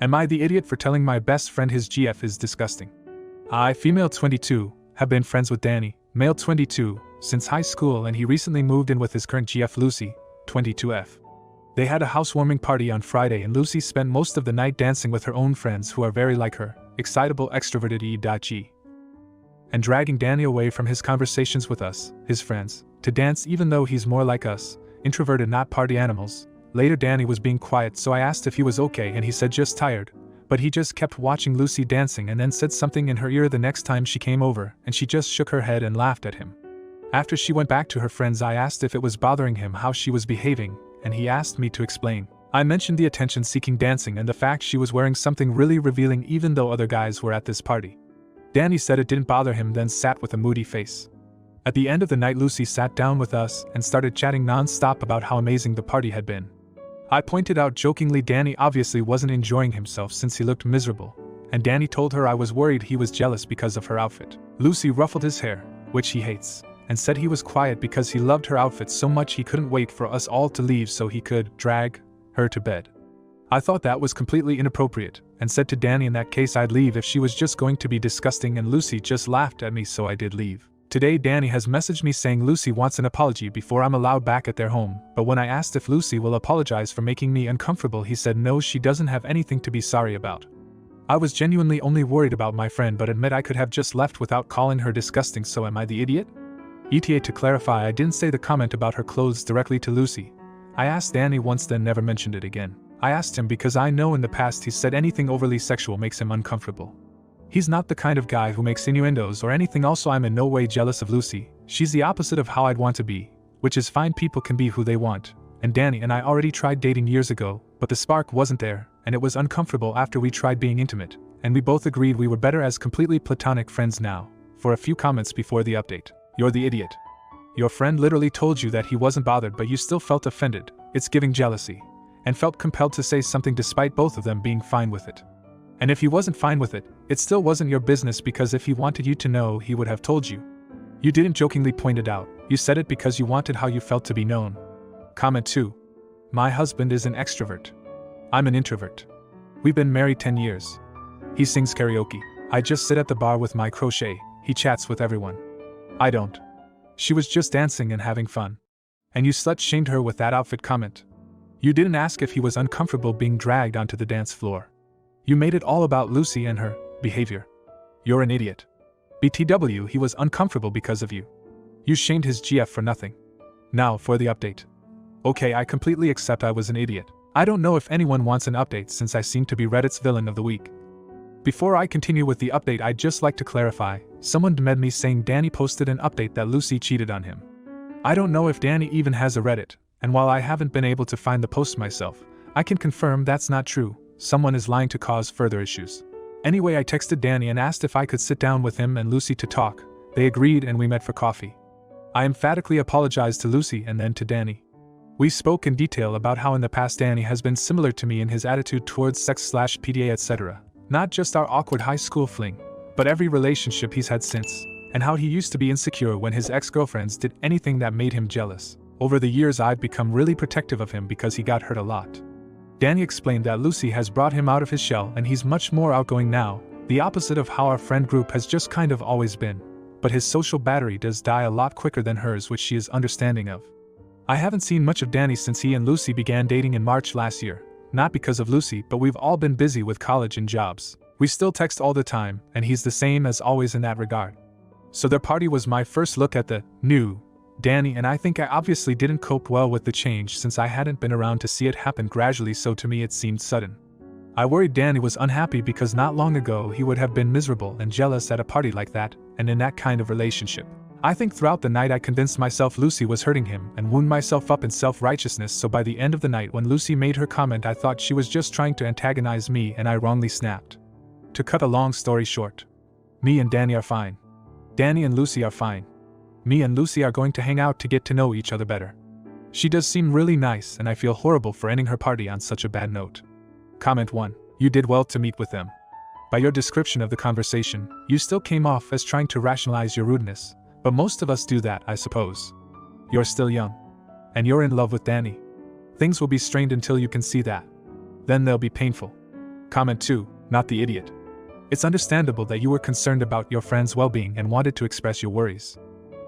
Am I the idiot for telling my best friend his GF is disgusting? I, female 22, have been friends with Danny, male 22, since high school, and he recently moved in with his current GF Lucy, 22F. They had a housewarming party on Friday and Lucy spent most of the night dancing with her own friends who are very like her, excitable extroverted E.G. and dragging Danny away from his conversations with us, his friends, to dance even though he's more like us, introverted not party animals. Later Danny was being quiet, so I asked if he was okay and he said just tired, but he just kept watching Lucy dancing and then said something in her ear the next time she came over and she just shook her head and laughed at him. After she went back to her friends I asked if it was bothering him how she was behaving, and he asked me to explain. I mentioned the attention-seeking dancing and the fact she was wearing something really revealing even though other guys were at this party. Danny said it didn't bother him, then sat with a moody face. At the end of the night Lucy sat down with us and started chatting non-stop about how amazing the party had been. I pointed out jokingly Danny obviously wasn't enjoying himself since he looked miserable, and Danny told her I was worried he was jealous because of her outfit. Lucy ruffled his hair, which he hates, and said he was quiet because he loved her outfit so much he couldn't wait for us all to leave so he could drag her to bed. I thought that was completely inappropriate, and said to Danny in that case I'd leave if she was just going to be disgusting, and Lucy just laughed at me, so I did leave. Today Danny has messaged me saying Lucy wants an apology before I'm allowed back at their home, but when I asked if Lucy will apologize for making me uncomfortable he said no, she doesn't have anything to be sorry about. I was genuinely only worried about my friend but admit I could have just left without calling her disgusting, so am I the idiot? ETA to clarify, I didn't say the comment about her clothes directly to Lucy. I asked Danny once then never mentioned it again. I asked him because I know in the past he's said anything overly sexual makes him uncomfortable. He's not the kind of guy who makes innuendos or anything. Also, I'm in no way jealous of Lucy. She's the opposite of how I'd want to be, which is fine, people can be who they want. And Danny and I already tried dating years ago, but the spark wasn't there, and it was uncomfortable after we tried being intimate, and we both agreed we were better as completely platonic friends now. For a few comments before the update. You're the idiot. Your friend literally told you that he wasn't bothered but you still felt offended. It's giving jealousy. And felt compelled to say something despite both of them being fine with it. And if he wasn't fine with it, it still wasn't your business, because if he wanted you to know he would have told you. You didn't jokingly point it out, you said it because you wanted how you felt to be known. Comment 2. My husband is an extrovert. I'm an introvert. We've been married 10 years. He sings karaoke. I just sit at the bar with my crochet. He chats with everyone. I don't. She was just dancing and having fun. And you slut-shamed her with that outfit comment. You didn't ask if he was uncomfortable being dragged onto the dance floor. You made it all about Lucy and her behavior. You're an idiot. BTW, he was uncomfortable because of you. You shamed his GF for nothing. Now for the update. Okay, I completely accept I was an idiot. I don't know if anyone wants an update since I seem to be Reddit's villain of the week. Before I continue with the update, I'd just like to clarify, someone DM'd me saying Danny posted an update that Lucy cheated on him. I don't know if Danny even has a Reddit, and while I haven't been able to find the post myself, I can confirm that's not true. Someone is lying to cause further issues. Anyway, I texted Danny and asked if I could sit down with him and Lucy to talk. They agreed and we met for coffee. I emphatically apologized to Lucy and then to Danny. We spoke in detail about how in the past Danny has been similar to me in his attitude towards sex/PDA etc. Not just our awkward high school fling, but every relationship he's had since, and how he used to be insecure when his ex-girlfriends did anything that made him jealous. Over the years I've become really protective of him because he got hurt a lot. Danny explained that Lucy has brought him out of his shell and he's much more outgoing now, the opposite of how our friend group has just kind of always been. But his social battery does die a lot quicker than hers, which she is understanding of. I haven't seen much of Danny since he and Lucy began dating in March last year. Not because of Lucy, but we've all been busy with college and jobs. We still text all the time, and he's the same as always in that regard. So their party was my first look at the new Danny, and I think I obviously didn't cope well with the change since I hadn't been around to see it happen gradually, so to me it seemed sudden. I worried Danny was unhappy because not long ago he would have been miserable and jealous at a party like that, and in that kind of relationship. I think throughout the night I convinced myself Lucy was hurting him and wound myself up in self-righteousness, so by the end of the night when Lucy made her comment I thought she was just trying to antagonize me and I wrongly snapped. To cut a long story short, me and Danny are fine. Danny and Lucy are fine. Me and Lucy are going to hang out to get to know each other better. She does seem really nice and I feel horrible for ending her party on such a bad note. Comment 1. You did well to meet with them. By your description of the conversation, you still came off as trying to rationalize your rudeness, but most of us do that, I suppose. You're still young. And you're in love with Danny. Things will be strained until you can see that. Then they'll be painful. Comment 2, not the idiot. It's understandable that you were concerned about your friend's well-being and wanted to express your worries.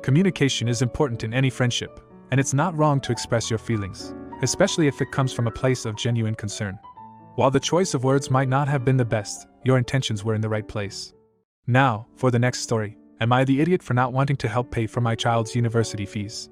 Communication is important in any friendship, and it's not wrong to express your feelings, especially if it comes from a place of genuine concern. While the choice of words might not have been the best, your intentions were in the right place. Now, for the next story. Am I the idiot for not wanting to help pay for my child's university fees?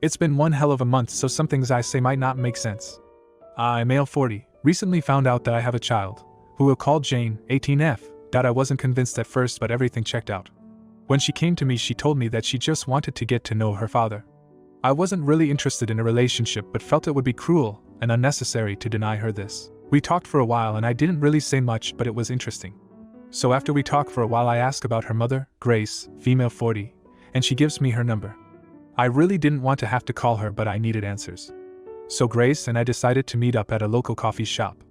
It's been one hell of a month, so some things I say might not make sense. I, male 40, recently found out that I have a child, who we'll call Jane, 18F. I wasn't convinced at first, but everything checked out. When she came to me, she told me that she just wanted to get to know her father. I wasn't really interested in a relationship, but felt it would be cruel and unnecessary to deny her this. We talked for a while and I didn't really say much, but it was interesting. So after we talked for a while, I asked about her mother, Grace, female 40, and she gives me her number. I really didn't want to have to call her, but I needed answers. So Grace and I decided to meet up at a local coffee shop.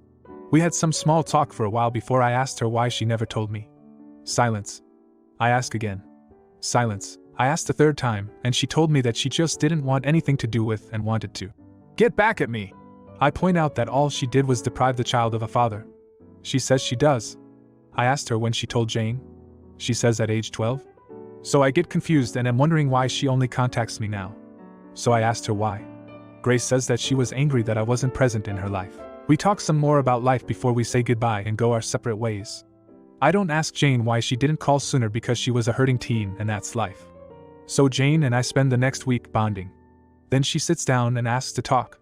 We had some small talk for a while before I asked her why she never told me. Silence. I asked again. Silence. I asked a third time, and she told me that she just didn't want anything to do with and wanted to get back at me. I point out that all she did was deprive the child of a father. She says she does. I asked her when she told Jane. She says at age 12. So I get confused and am wondering why she only contacts me now. So I asked her why. Grace says that she was angry that I wasn't present in her life. We talk some more about life before we say goodbye and go our separate ways. I don't ask Jane why she didn't call sooner because she was a hurting teen and that's life. So Jane and I spend the next week bonding. Then she sits down and asks to talk.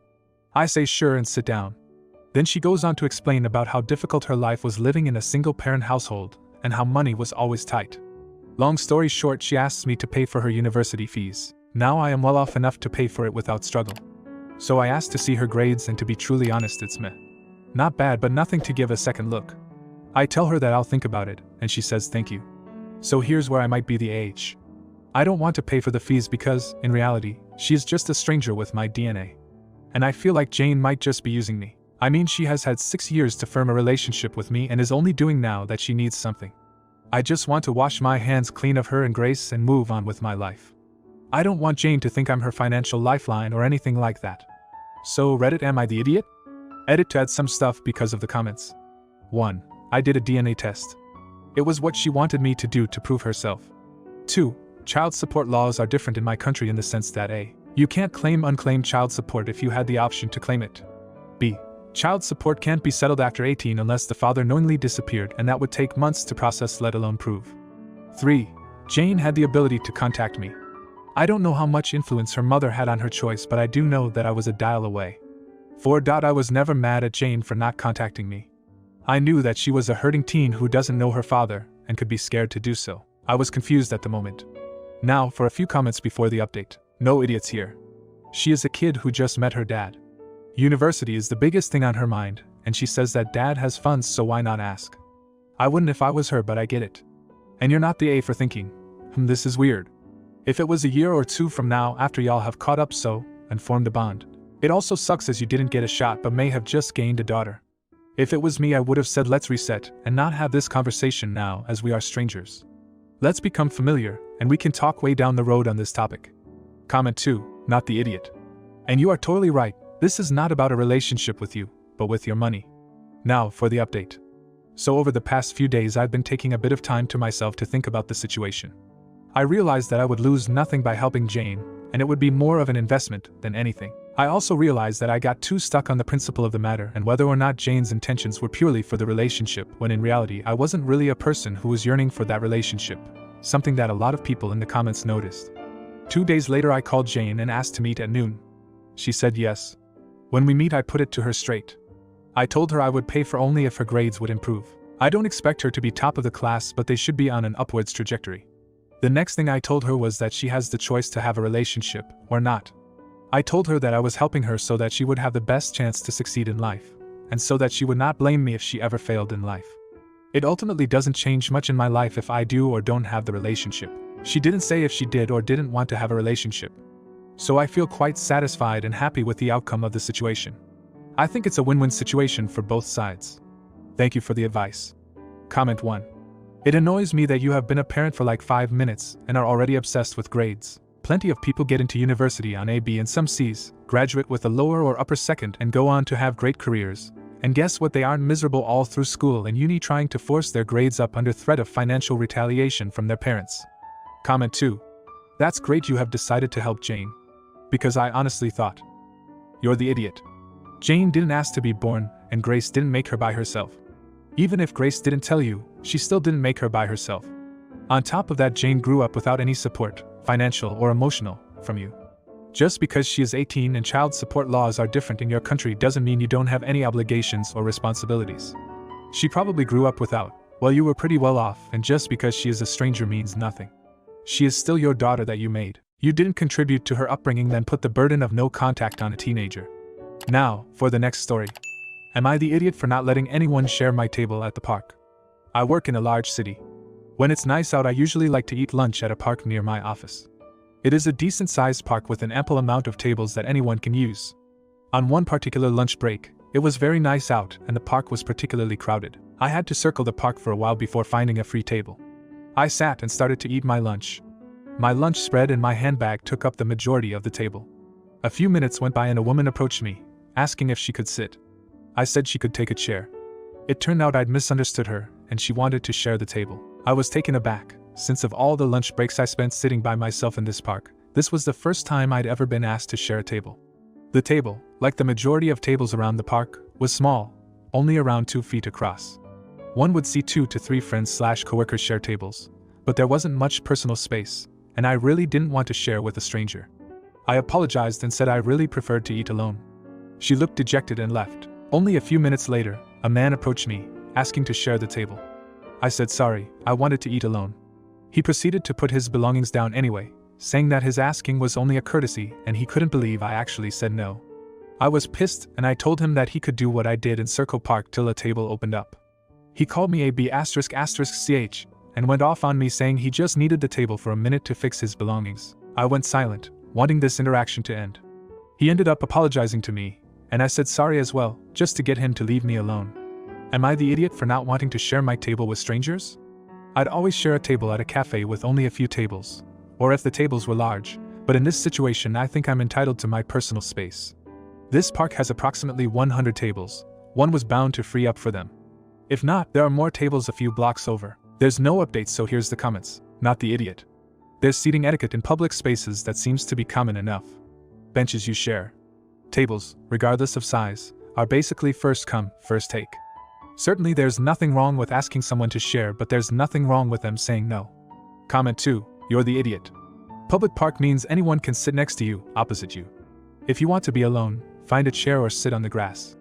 I say sure and sit down. Then she goes on to explain about how difficult her life was living in a single-parent household and how money was always tight. Long story short, she asks me to pay for her university fees. Now I am well off enough to pay for it without struggle. So I asked to see her grades, and to be truly honest, it's meh. Not bad, but nothing to give a second look. I tell her that I'll think about it, and she says thank you. So here's where I might be the age. I don't want to pay for the fees because, in reality, she is just a stranger with my DNA. And I feel like Jane might just be using me. I mean, she has had 6 years to form a relationship with me and is only doing now that she needs something. I just want to wash my hands clean of her and Grace and move on with my life. I don't want Jane to think I'm her financial lifeline or anything like that. So Reddit, am I the idiot? Edit to add some stuff because of the comments. 1. I did a DNA test. It was what she wanted me to do to prove herself. 2. Child support laws are different in my country in the sense that A. You can't claim unclaimed child support if you had the option to claim it. B. Child support can't be settled after 18 unless the father knowingly disappeared, and that would take months to process, let alone prove. 3. Jane had the ability to contact me. I don't know how much influence her mother had on her choice, but I do know that I was a dial away. 4. I was never mad at Jane for not contacting me. I knew that she was a hurting teen who doesn't know her father and could be scared to do so. I was confused at the moment. Now for a few comments before the update. No idiots here. She is a kid who just met her dad. University is the biggest thing on her mind, and she says that dad has funds, so why not ask? I wouldn't if I was her, but I get it. And you're not the A for thinking, this is weird. If it was a year or two from now after y'all have caught up and formed a bond. It also sucks as you didn't get a shot but may have just gained a daughter. If it was me, I would have said let's reset and not have this conversation now as we are strangers. Let's become familiar and we can talk way down the road on this topic. Comment 2, not the idiot. And you are totally right, this is not about a relationship with you, but with your money. Now for the update. So over the past few days I've been taking a bit of time to myself to think about the situation. I realized that I would lose nothing by helping Jane, and it would be more of an investment than anything. I also realized that I got too stuck on the principle of the matter and whether or not Jane's intentions were purely for the relationship, when in reality I wasn't really a person who was yearning for that relationship, something that a lot of people in the comments noticed. 2 days later I called Jane and asked to meet at noon. She said yes. When we meet I put it to her straight. I told her I would pay for only if her grades would improve. I don't expect her to be top of the class, but they should be on an upwards trajectory. The next thing I told her was that she has the choice to have a relationship or not. I told her that I was helping her so that she would have the best chance to succeed in life, and so that she would not blame me if she ever failed in life. It ultimately doesn't change much in my life if I do or don't have the relationship. She didn't say if she did or didn't want to have a relationship. So I feel quite satisfied and happy with the outcome of the situation. I think it's a win-win situation for both sides. Thank you for the advice. Comment 1. It annoys me that you have been a parent for like 5 minutes and are already obsessed with grades. Plenty of people get into university on A, B and some C's, graduate with a lower or upper second and go on to have great careers, And guess what, they aren't miserable all through school and uni trying to force their grades up under threat of financial retaliation from their parents. Comment 2. That's great you have decided to help Jane. Because I honestly thought. You're the idiot. Jane didn't ask to be born, and Grace didn't make her by herself. Even if Grace didn't tell you, she still didn't make her by herself. On top of that, Jane grew up without any support, financial or emotional, from you. Just because she is 18 and child support laws are different in your country doesn't mean you don't have any obligations or responsibilities. She probably grew up without, well, you were pretty well off, and just because she is a stranger means nothing. She is still your daughter that you made. You didn't contribute to her upbringing, then put the burden of no contact on a teenager. Now, for the next story. Am I the idiot for not letting anyone share my table at the park? I work in a large city. When it's nice out, I usually like to eat lunch at a park near my office. It is a decent-sized park with an ample amount of tables that anyone can use. On one particular lunch break, it was very nice out and the park was particularly crowded. I had to circle the park for a while before finding a free table. I sat and started to eat my lunch. My lunch spread and my handbag took up the majority of the table. A few minutes went by and a woman approached me, asking if she could sit. I said she could take a chair. It turned out I'd misunderstood her, and she wanted to share the table. I was taken aback, since of all the lunch breaks I spent sitting by myself in this park, this was the first time I'd ever been asked to share a table. The table, like the majority of tables around the park, was small, only around 2 feet across. One would see 2 to 3 friends/coworkers share tables, but there wasn't much personal space, and I really didn't want to share with a stranger. I apologized and said I really preferred to eat alone. She looked dejected and left. Only a few minutes later, a man approached me, asking to share the table. I said sorry, I wanted to eat alone. He proceeded to put his belongings down anyway, saying that his asking was only a courtesy and he couldn't believe I actually said no. I was pissed and I told him that he could do what I did in Circle Park till a table opened up. He called me a B***ch and went off on me saying he just needed the table for a minute to fix his belongings. I went silent, wanting this interaction to end. He ended up apologizing to me, and I said sorry as well, just to get him to leave me alone. Am I the idiot for not wanting to share my table with strangers? I'd always share a table at a cafe with only a few tables, or if the tables were large, but in this situation I think I'm entitled to my personal space. This park has approximately 100 tables, one was bound to free up for them. If not, there are more tables a few blocks over. There's no updates, so here's the comments. Not the idiot. There's seating etiquette in public spaces that seems to be common enough. Benches you share. Tables, regardless of size, are basically first come, first take. Certainly there's nothing wrong with asking someone to share, but there's nothing wrong with them saying no. Comment 2. You're the idiot. Public park means anyone can sit next to you, opposite you. If you want to be alone, find a chair or sit on the grass.